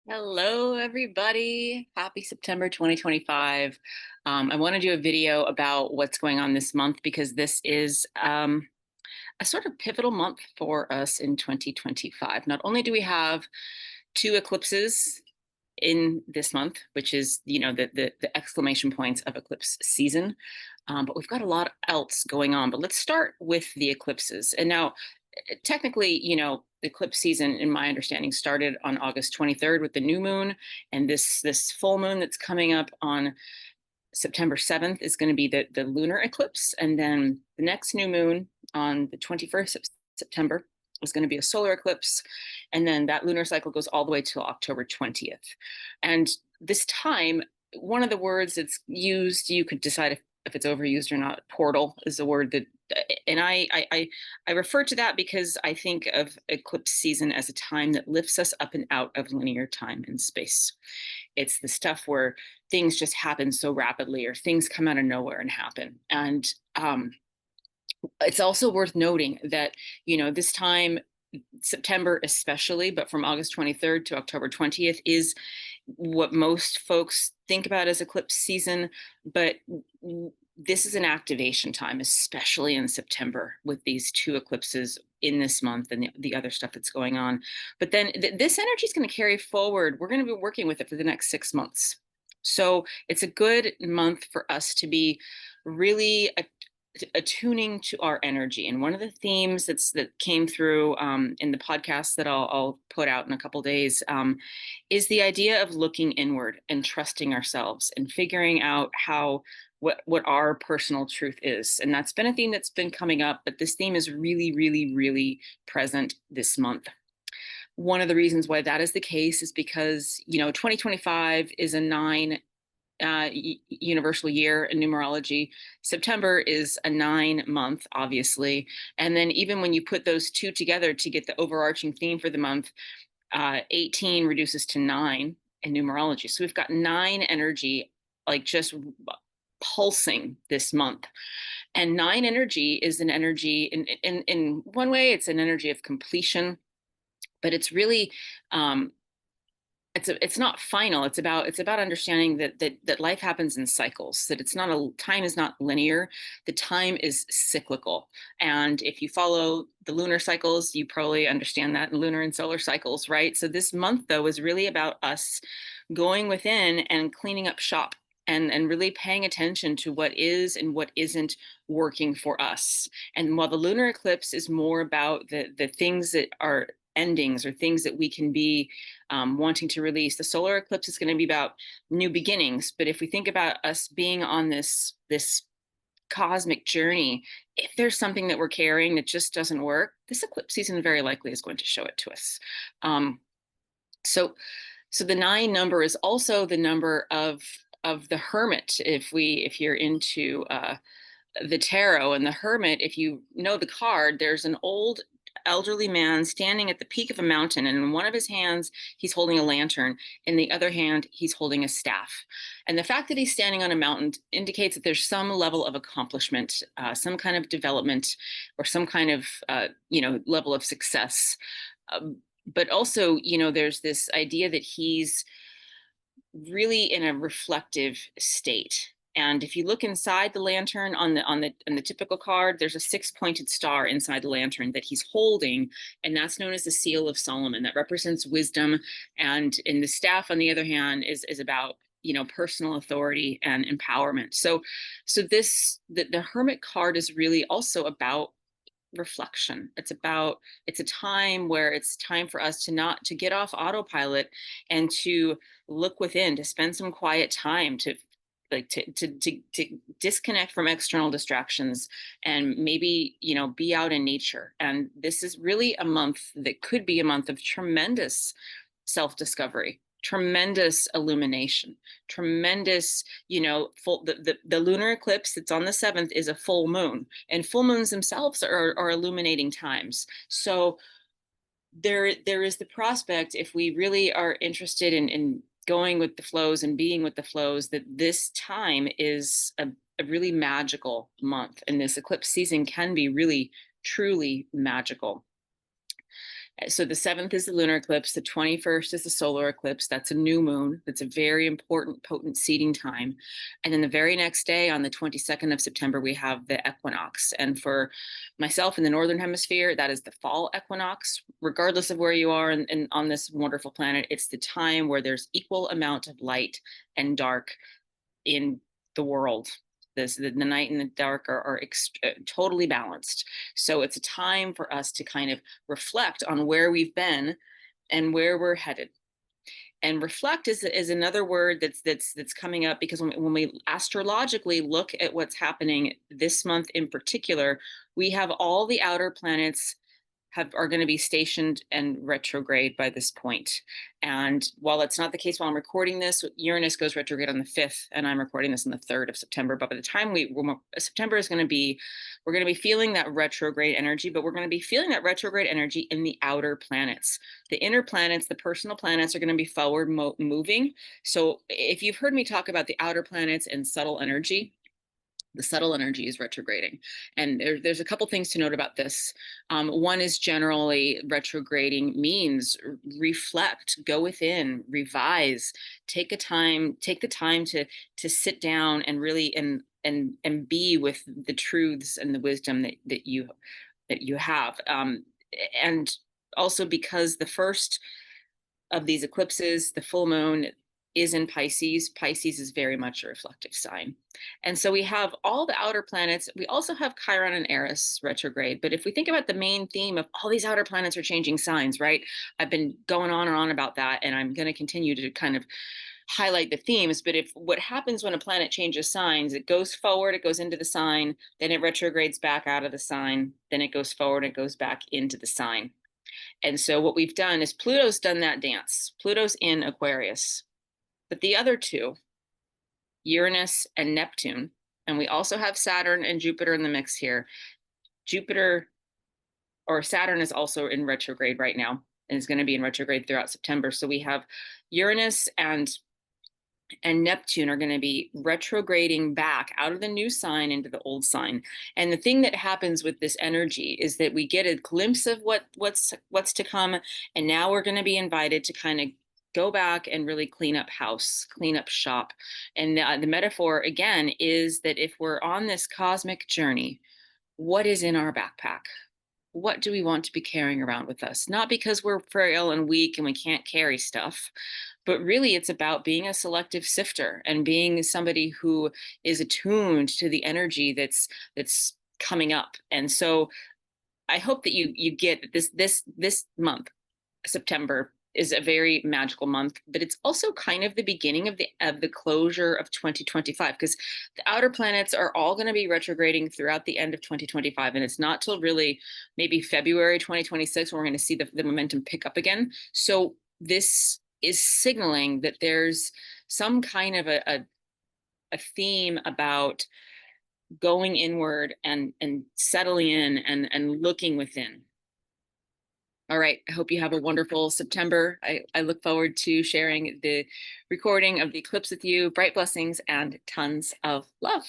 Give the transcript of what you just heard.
Hello, everybody. Happy September 2025. I want to do a video about what's going on this month because this is a sort of pivotal month for us in 2025. Not only do we have two eclipses in this month, which is, the exclamation points of eclipse season, but we've got a lot else going on. But let's start with the eclipses. And now, technically, the eclipse season, in my understanding, started on August 23rd with the new moon, and this full moon that's coming up on September 7th is going to be the lunar eclipse, and then the next new moon on the 21st of September is going to be a solar eclipse, and then that lunar cycle goes all the way till October 20th. And this time, one of the words that's used, you could decide if it's overused or not. Portal is a word that, and I refer to that because I think of eclipse season as a time that lifts us up and out of linear time and space. It's the stuff where things just happen so rapidly, or things come out of nowhere and happen. And it's also worth noting that, this time, September especially, but from August 23rd to October 20th, is what most folks think about as eclipse season. But this is an activation time, especially in September, with these two eclipses in this month and the other stuff that's going on. But then this energy is going to carry forward. We're going to be working with it for the next 6 months. So it's a good month for us to be really attuning to our energy. And one of the themes that came through in the podcast that I'll put out in a couple days is the idea of looking inward and trusting ourselves and figuring out what our personal truth is. And that's been a theme that's been coming up, but this theme is really, really, really present this month. One of the reasons why that is the case is because, 2025 is a universal year in numerology. September is a 9 month, obviously. And then even when you put those two together to get the overarching theme for the month, 18 reduces to 9 in numerology. So we've got 9 energy, like just pulsing this month. And 9 energy is an energy, in one way, it's an energy of completion, but it's really, it's not final. It's about understanding that life happens in cycles, that time is not linear. The time is cyclical. And if you follow the lunar cycles, you probably understand that, in lunar and solar cycles, right? So this month, though, is really about us going within and cleaning up shop, and really paying attention to what is and what isn't working for us. And while the lunar eclipse is more about the things that are endings, or things that we can be wanting to release, the solar eclipse is going to be about new beginnings. But if we think about us being on this cosmic journey, if there's something that we're carrying that just doesn't work, this eclipse season very likely is going to show it to us. So the 9 number is also the number of the hermit. If you're into the tarot and the hermit, if you know the card, there's an old elderly man standing at the peak of a mountain, and in one of his hands he's holding a lantern, in the other hand he's holding a staff. And the fact that he's standing on a mountain indicates that there's some level of accomplishment, some kind of development, or some kind of level of success. But also, there's this idea that he's really in a reflective state. And if you look inside the lantern, on the typical card, there's a 6-pointed star inside the lantern that he's holding, and that's known as the Seal of Solomon. That represents wisdom. And in the staff, on the other hand, is about personal authority and empowerment. So the Hermit card is really also about reflection. It's a time where it's time for us to get off autopilot and to look within, to spend some quiet time, to disconnect from external distractions, and maybe be out in nature. And this is really a month that could be a month of tremendous self-discovery, tremendous illumination, tremendous, the lunar eclipse that's on the 7th is a full moon, and full moons themselves are illuminating times. So there is the prospect, if we really are interested in going with the flows and being with the flows, that this time is a really magical month, and this eclipse season can be really truly magical. So the 7th is the lunar eclipse. The 21st is the solar eclipse. That's a new moon. That's a very important, potent seeding time. And then the very next day, on the 22nd of September, we have the equinox. And for myself in the northern hemisphere, that is the fall equinox. Regardless of where you are on this wonderful planet, it's the time where there's equal amount of light and dark in the world. The night and the dark are totally balanced. So it's a time for us to kind of reflect on where we've been and where we're headed. And reflect is another word that's coming up, because when we astrologically look at what's happening this month in particular, we have all the outer planets are going to be stationed and retrograde by this point. And while it's not the case while I'm recording this, Uranus goes retrograde on the 5th, and I'm recording this on the 3rd of September. But by the time September is going to be, we're going to be feeling that retrograde energy, but we're going to be feeling that retrograde energy in the outer planets. The inner planets, the personal planets, are going to be forward moving. So if you've heard me talk about the outer planets and subtle energy, the subtle energy is retrograding. And there's a couple things to note about this. One is, generally retrograding means reflect, go within, revise, take the time to sit down and really and be with the truths and the wisdom that you have. And also, because the first of these eclipses, the full moon, is in Pisces. Pisces is very much a reflective sign. And so we have all the outer planets. We also have Chiron and Eris retrograde. But if we think about the main theme of all these outer planets are changing signs, right? I've been going on and on about that, and I'm going to continue to kind of highlight the themes. But if what happens when a planet changes signs, it goes forward, it goes into the sign, then it retrogrades back out of the sign, then it goes forward, it goes back into the sign. And so what we've done is Pluto's done that dance. Pluto's in Aquarius. But the other two, Uranus and Neptune, and we also have Saturn and Jupiter in the mix here. Saturn is also in retrograde right now and is going to be in retrograde throughout September. So we have Uranus and Neptune are going to be retrograding back out of the new sign into the old sign. And the thing that happens with this energy is that we get a glimpse of what's to come, and now we're going to be invited to kind of go back and really clean up house, clean up shop. And the metaphor, again, is that if we're on this cosmic journey, what is in our backpack? What do we want to be carrying around with us? Not because we're frail and weak and we can't carry stuff, but really it's about being a selective sifter and being somebody who is attuned to the energy that's coming up. And so I hope that you get this month, September, is a very magical month, but it's also kind of the beginning of the closure of 2025, because the outer planets are all going to be retrograding throughout the end of 2025, and it's not till really maybe February 2026 when we're going to see the momentum pick up again. So this is signaling that there's some kind of a theme about going inward and settling in and looking within. All right. I hope you have a wonderful September. I look forward to sharing the recording of the eclipse with you. Bright blessings and tons of love.